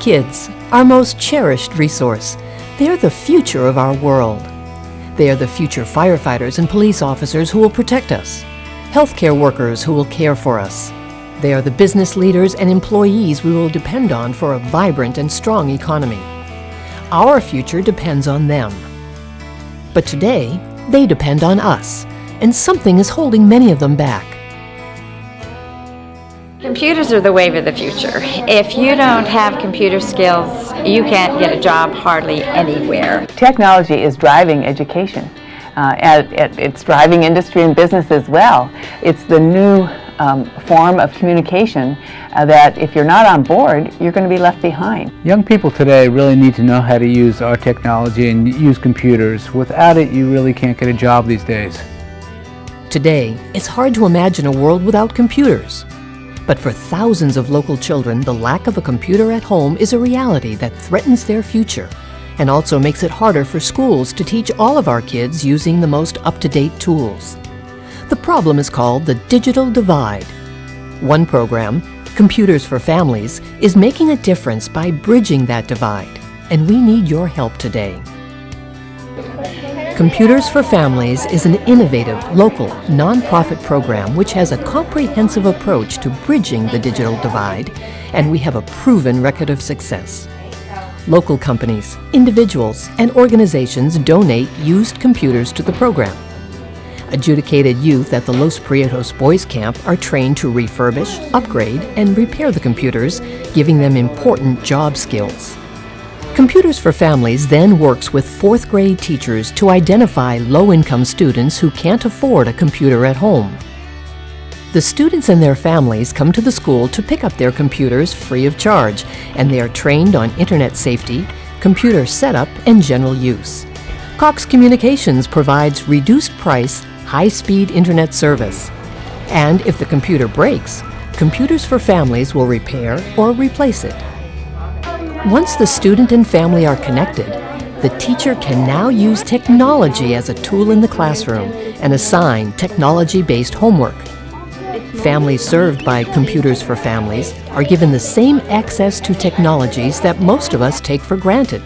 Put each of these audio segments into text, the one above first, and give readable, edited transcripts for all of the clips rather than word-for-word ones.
Kids, our most cherished resource. They are the future of our world. They are the future firefighters and police officers who will protect us, healthcare workers who will care for us. They are the business leaders and employees we will depend on for a vibrant and strong economy. Our future depends on them. But today, they depend on us, and something is holding many of them back. Computers are the wave of the future. If you don't have computer skills, you can't get a job hardly anywhere. Technology is driving education. It's driving industry and business as well. It's the new form of communication that if you're not on board, you're going to be left behind. Young people today really need to know how to use our technology and use computers. Without it, you really can't get a job these days. Today, it's hard to imagine a world without computers. But for thousands of local children, the lack of a computer at home is a reality that threatens their future and also makes it harder for schools to teach all of our kids using the most up-to-date tools. The problem is called the digital divide. One program, Computers for Families, is making a difference by bridging that divide, and we need your help today. Computers for Families is an innovative, local, nonprofit program which has a comprehensive approach to bridging the digital divide, and we have a proven record of success. Local companies, individuals, and organizations donate used computers to the program. Adjudicated youth at the Los Prietos Boys Camp are trained to refurbish, upgrade, and repair the computers, giving them important job skills. Computers for Families then works with fourth grade teachers to identify low-income students who can't afford a computer at home. The students and their families come to the school to pick up their computers free of charge, and they are trained on internet safety, computer setup, and general use. Cox Communications provides reduced price, high-speed internet service. And if the computer breaks, Computers for Families will repair or replace it. Once the student and family are connected, the teacher can now use technology as a tool in the classroom and assign technology-based homework. Families served by Computers for Families are given the same access to technologies that most of us take for granted.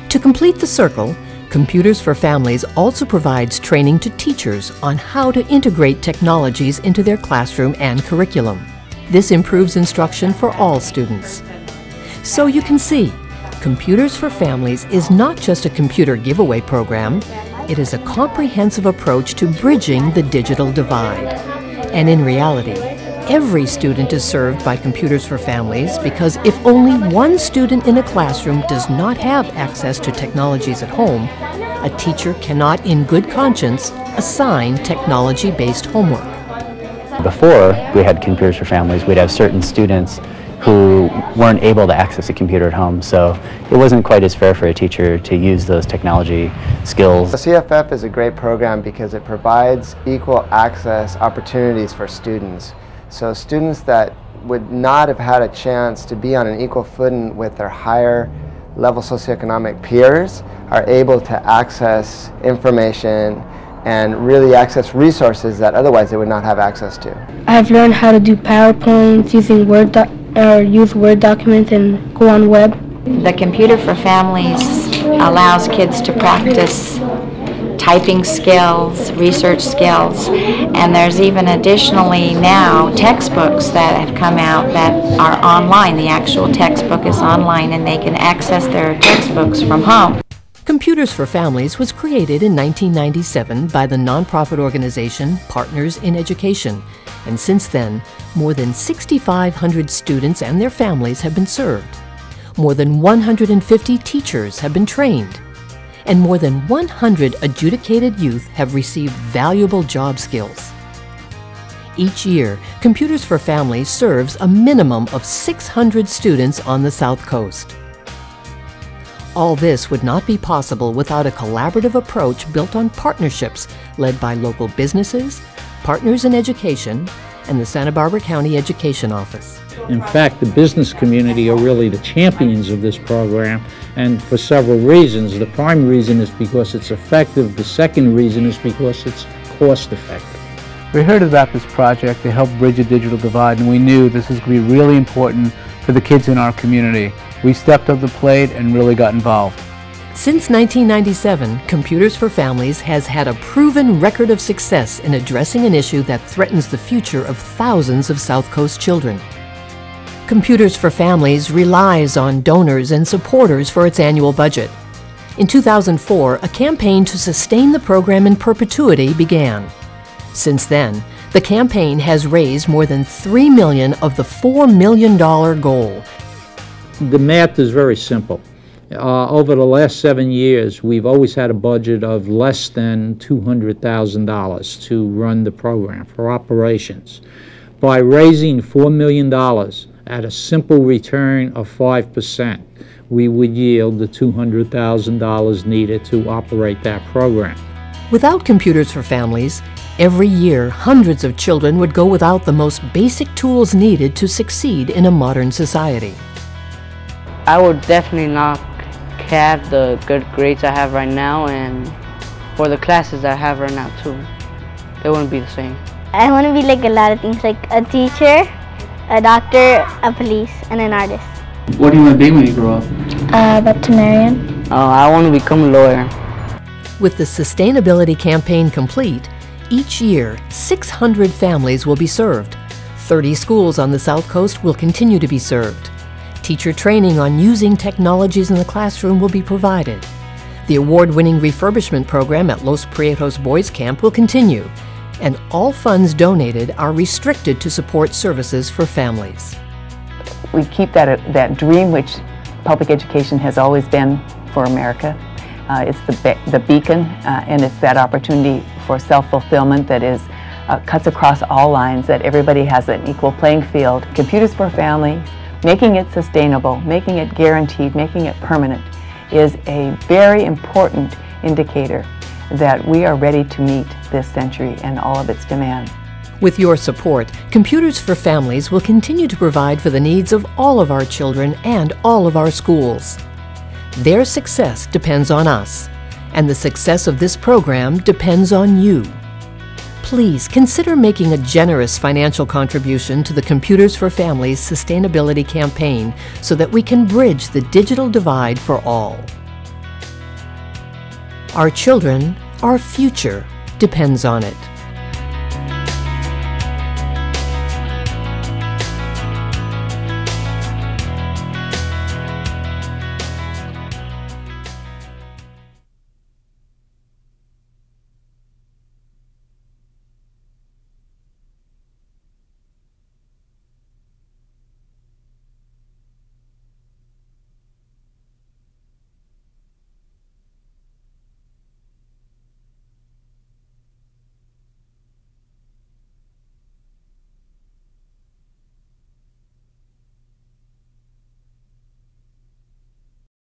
To complete the circle, Computers for Families also provides training to teachers on how to integrate technologies into their classroom and curriculum. This improves instruction for all students. So you can see, Computers for Families is not just a computer giveaway program, it is a comprehensive approach to bridging the digital divide. And in reality, every student is served by Computers for Families because if only one student in a classroom does not have access to technologies at home, a teacher cannot in good conscience assign technology-based homework. Before we had Computers for Families, we'd have certain students who weren't able to access a computer at home, so it wasn't quite as fair for a teacher to use those technology skills. The CFF is a great program because it provides equal access opportunities for students. So students that would not have had a chance to be on an equal footing with their higher level socioeconomic peers are able to access information and really access resources that otherwise they would not have access to. I've learned how to do PowerPoint using use Word documents and go on web. The Computer for Families allows kids to practice typing skills, research skills, and there's even additionally now textbooks that have come out that are online. The actual textbook is online and they can access their textbooks from home. Computers for Families was created in 1997 by the nonprofit organization Partners in Education, and since then, more than 6,500 students and their families have been served. More than 150 teachers have been trained, and more than 100 adjudicated youth have received valuable job skills. Each year, Computers for Families serves a minimum of 600 students on the South Coast. All this would not be possible without a collaborative approach built on partnerships led by local businesses, Partners in Education, and the Santa Barbara County Education Office. In fact, the business community are really the champions of this program, and for several reasons. The prime reason is because it's effective. The second reason is because it's cost effective. We heard about this project to help bridge the digital divide, and we knew this was going to be really important for the kids in our community. We stepped up the plate and really got involved. Since 1997, Computers for Families has had a proven record of success in addressing an issue that threatens the future of thousands of South Coast children. Computers for Families relies on donors and supporters for its annual budget. In 2004, a campaign to sustain the program in perpetuity began. Since then, the campaign has raised more than $3 million of the $4 million goal. The math is very simple. Over the last 7 years, we've always had a budget of less than $200,000 to run the program for operations. By raising $4 million at a simple return of 5%, we would yield the $200,000 needed to operate that program. Without Computers for Families, every year hundreds of children would go without the most basic tools needed to succeed in a modern society. I would definitely not have the good grades I have right now, and for the classes I have right now too. They wouldn't be the same. I want to be like a lot of things, like a teacher, a doctor, a police, and an artist. What do you want to be when you grow up? Veterinarian. I want to become a lawyer. With the sustainability campaign complete, each year 600 families will be served. 30 schools on the South Coast will continue to be served. Teacher training on using technologies in the classroom will be provided. The award-winning refurbishment program at Los Prietos Boys Camp will continue, and all funds donated are restricted to support services for families. We keep that dream which public education has always been for America. It's the beacon, and it's that opportunity for self-fulfillment that is cuts across all lines, that everybody has an equal playing field. Computers for Families, making it sustainable, making it guaranteed, making it permanent is a very important indicator that we are ready to meet this century and all of its demands. With your support, Computers for Families will continue to provide for the needs of all of our children and all of our schools. Their success depends on us, and the success of this program depends on you. Please consider making a generous financial contribution to the Computers for Families sustainability campaign so that we can bridge the digital divide for all. Our children, our future, depends on it.